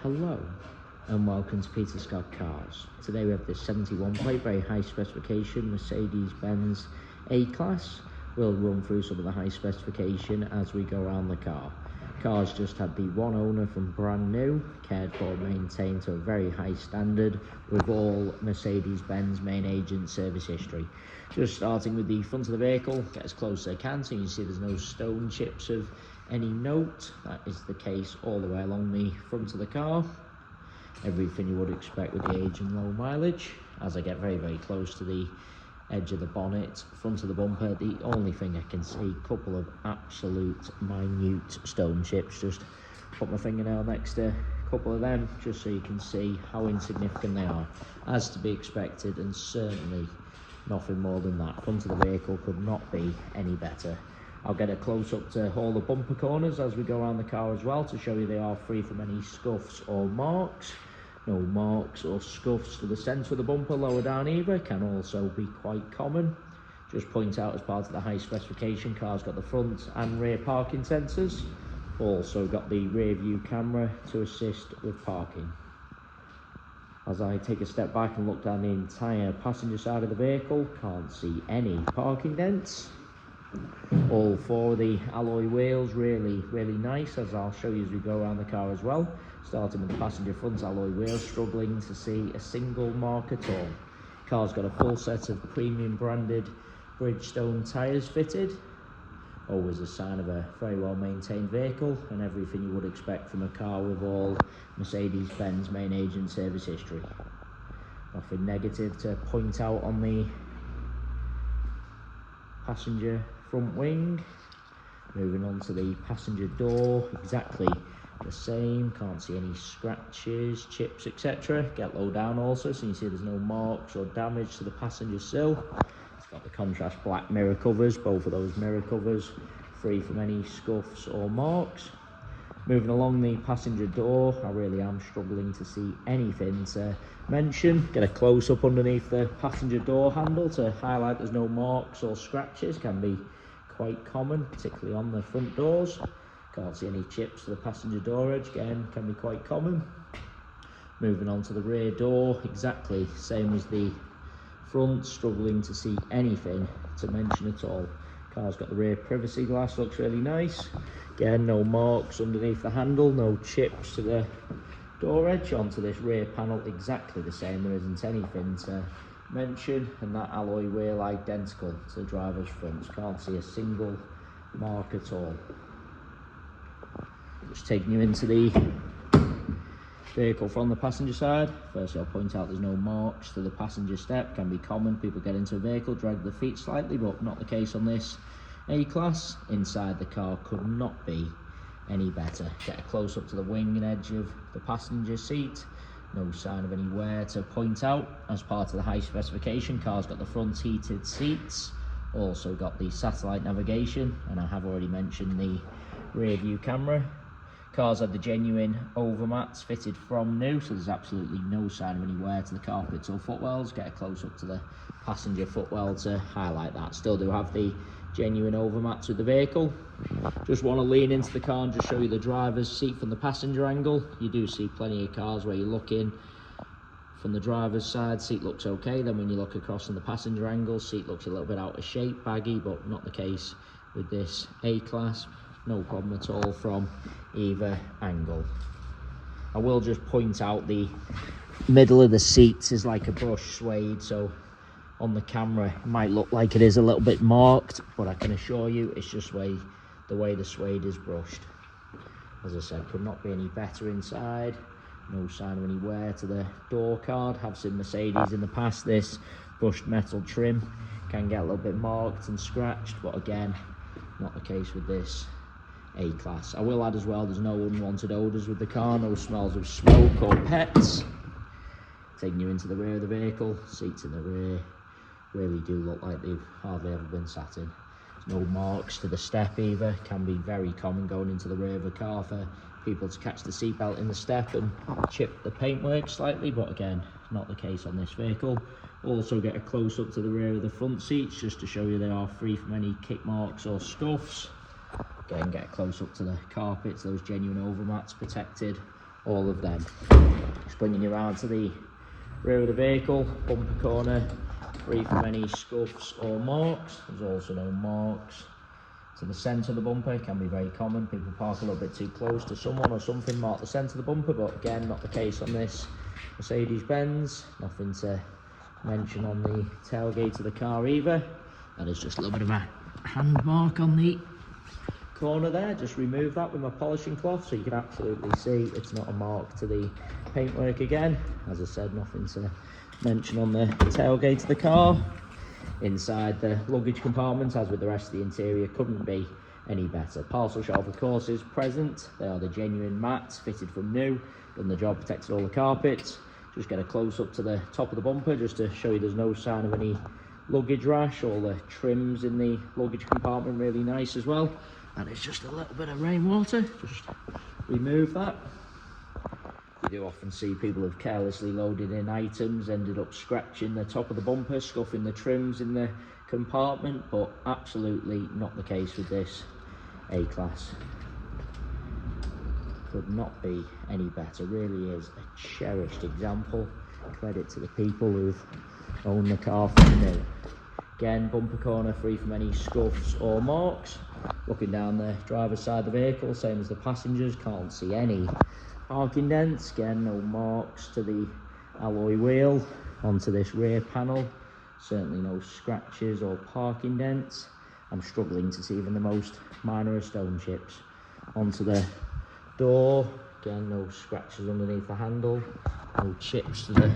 Hello and welcome to Peter Scott Cars. Today we have this 71 plate, very high specification Mercedes-Benz A-Class. We'll run through some of the high specification as we go around the car. Car's just had the one owner from brand new, cared for, maintained to a very high standard with all Mercedes-Benz main agent service history. Just starting with the front of the vehicle, get as close as I can so you can see there's no stone chips of any note. That is the case all the way along the front of the car. Everything you would expect with the age and low mileage. As I get very close to the edge of the bonnet, front of the bumper, the only thing I can see, a couple of absolute minute stone chips. Just put my fingernail next to a couple of them just so you can see how insignificant they are, as to be expected, and certainly nothing more than that. Front of the vehicle could not be any better. I'll get a close up to all the bumper corners as we go around the car as well to show you they are free from any scuffs or marks. No marks or scuffs to the centre of the bumper, lower down either, can also be quite common. Just point out, as part of the high specification, car's got the front and rear parking sensors. Also got the rear view camera to assist with parking. As I take a step back and look down the entire passenger side of the vehicle, can't see any parking dents. All four of the alloy wheels really nice, as I'll show you as we go around the car as well. Starting with the passenger front alloy wheels, struggling to see a single mark at all. Car's got a full set of premium branded Bridgestone tyres fitted. Always a sign of a very well maintained vehicle, and everything you would expect from a car with all Mercedes-Benz main agent service history. Nothing negative to point out on the passenger front wing. Moving on to the passenger door, exactly the same, can't see any scratches, chips, etc. Get low down also so you see there's no marks or damage to the passenger sill. It's got the contrast black mirror covers, both of those mirror covers free from any scuffs or marks. Moving along the passenger door, I really am struggling to see anything to mention. Get a close up underneath the passenger door handle to highlight there's no marks or scratches, can be quite common, particularly on the front doors. Can't see any chips to the passenger door edge, again, can be quite common. Moving on to the rear door, exactly same as the front, struggling to see anything to mention at all. Car's got the rear privacy glass, looks really nice. Again, no marks underneath the handle, no chips to the door edge. Onto this rear panel, exactly the same, there isn't anything to mention, and that alloy wheel identical to the driver's front. Can't see a single mark at all. Just taking you into the vehicle from the passenger side. Firstly, I'll point out there's no marks to the passenger step. Can be common, people get into a vehicle, drag their feet slightly, but not the case on this A-Class. Inside the car could not be any better. Get a close up to the wing and edge of the passenger seat. No sign of any wear to point out. As part of the high specification, car's got the front heated seats. Also got the satellite navigation, and I have already mentioned the rear view camera. Car's had the genuine overmats fitted from new, so there's absolutely no sign of any wear to the carpets or footwells. Get a close up to the passenger footwell to highlight that. Still do have the genuine overmats with the vehicle. Just want to lean into the car and just show you the driver's seat from the passenger angle. You do see plenty of cars where you look in from the driver's side, seat looks okay, then when you look across from the passenger angle, seat looks a little bit out of shape, baggy, but not the case with this A-Class. No problem at all from either angle. I will just point out the middle of the seats is like a brush suede, so on the camera it might look like it is a little bit marked, but I can assure you it's just the way the suede is brushed. As I said, could not be any better inside. No sign of any wear to the door card. Have seen Mercedes in the past, this brushed metal trim can get a little bit marked and scratched, but again, not the case with this A-Class. I will add as well, there's no unwanted odours with the car, no smells of smoke or pets. Taking you into the rear of the vehicle, seats in the rear really do look like they've hardly ever been sat in. There's no marks to the step either. Can be very common going into the rear of a car for people to catch the seatbelt in the step and chip the paintwork slightly, but again, not the case on this vehicle. Also get a close up to the rear of the front seats just to show you they are free from any kick marks or scuffs. Again, get a close up to the carpets, those genuine overmats protected all of them. Just bringing you around to the rear of the vehicle, bumper corner, free from any scuffs or marks. There's also no marks to the centre of the bumper. It can be very common. People park a little bit too close to someone or something, mark the centre of the bumper, but again, not the case on this Mercedes-Benz. Nothing to mention on the tailgate of the car either. That is just a little bit of a hand mark on the corner there. Just remove that with my polishing cloth so you can absolutely see it's not a mark to the paintwork again. As I said, nothing to mention on the tailgate of the car. Inside the luggage compartment, as with the rest of the interior, couldn't be any better. Parcel shelf, of course, is present. They are the genuine mats, fitted from new. Done the job, protected all the carpets. Just get a close up to the top of the bumper just to show you there's no sign of any luggage rash. All the trims in the luggage compartment really nice as well. And it's just a little bit of rainwater. Just remove that. You do often see people have carelessly loaded in items, ended up scratching the top of the bumper, scuffing the trims in the compartment, but absolutely not the case with this A-Class. Could not be any better. Really is a cherished example. Credit to the people who've owned the car from new. Again, bumper corner free from any scuffs or marks. Looking down the driver's side of the vehicle, same as the passengers, can't see any parking dents. Again, no marks to the alloy wheel. Onto this rear panel, certainly no scratches or parking dents. I'm struggling to see even the most minor of stone chips. Onto the door, again, no scratches underneath the handle, no chips to the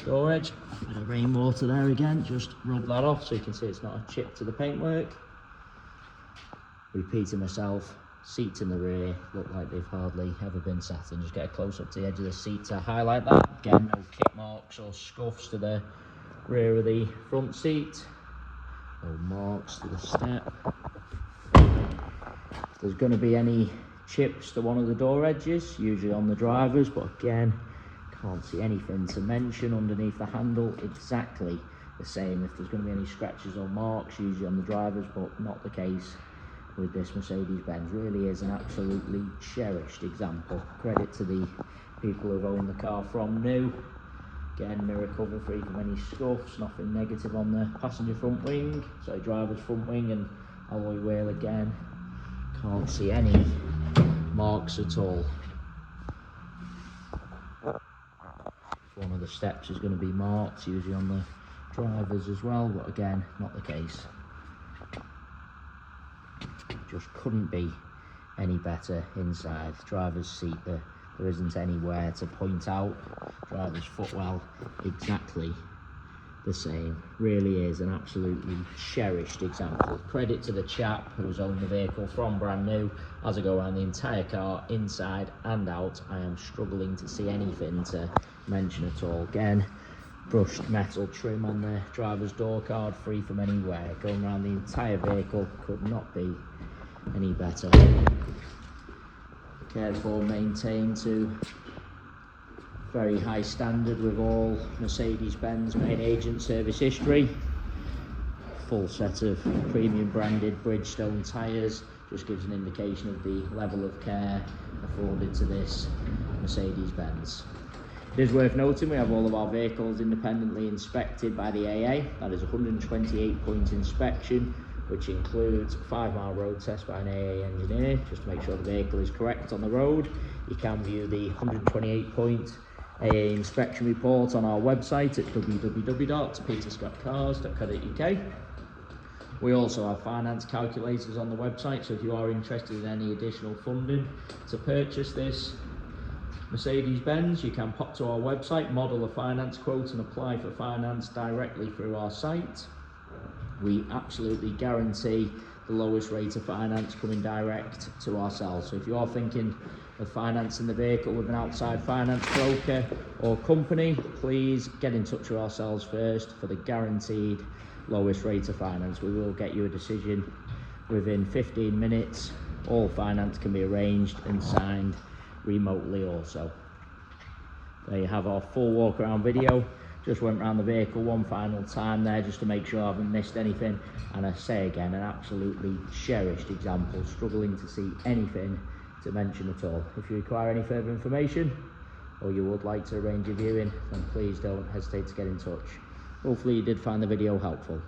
door edge. Bit of rainwater there again, just rub that off so you can see it's not a chip to the paintwork. Repeating myself, seats in the rear look like they've hardly ever been sat in. Just get a close up to the edge of the seat to highlight that. Again, no kick marks or scuffs to the rear of the front seat. No marks to the step. If there's going to be any chips to one of the door edges, usually on the drivers, but again, can't see anything to mention underneath the handle. Exactly the same. If there's going to be any scratches or marks, usually on the drivers, but not the case with this Mercedes-Benz. Really is an absolutely cherished example. Credit to the people who've owned the car from new. Again, mirror cover free from any scuffs, nothing negative on the passenger front wing, so driver's front wing and alloy wheel again. Can't see any marks at all. One of the steps is going to be marked, usually on the drivers as well, but again, not the case. Just couldn't be any better inside. Driver's seat, there isn't anywhere to point out. Driver's footwell, exactly the same. Really is an absolutely cherished example. Credit to the chap who's owned the vehicle from brand new. As I go around the entire car, inside and out, I am struggling to see anything to mention at all. Again, brushed metal trim on the driver's door card, free from any wear. Going around the entire vehicle, could not be any better. Cared for, maintained to very high standard with all Mercedes-Benz main agent service history. Full set of premium branded Bridgestone tyres, just gives an indication of the level of care afforded to this Mercedes-Benz. It is worth noting we have all of our vehicles independently inspected by the AA. That is a 128-point inspection, which includes a 5-mile road test by an AA engineer, just to make sure the vehicle is correct on the road. You can view the 128-point AA inspection report on our website at www.peterscottcars.co.uk. We also have finance calculators on the website, so if you are interested in any additional funding to purchase this Mercedes-Benz, you can pop to our website, model a finance quote and apply for finance directly through our site. We absolutely guarantee the lowest rate of finance coming direct to ourselves. So if you are thinking of financing the vehicle with an outside finance broker or company, please get in touch with ourselves first for the guaranteed lowest rate of finance. We will get you a decision within 15 minutes. All finance can be arranged and signed remotely also. There you have our full walk around video. Just went around the vehicle one final time there just to make sure I haven't missed anything, and I say again, an absolutely cherished example. Struggling to see anything to mention at all. If you require any further information or you would like to arrange a viewing, then please don't hesitate to get in touch. Hopefully you did find the video helpful.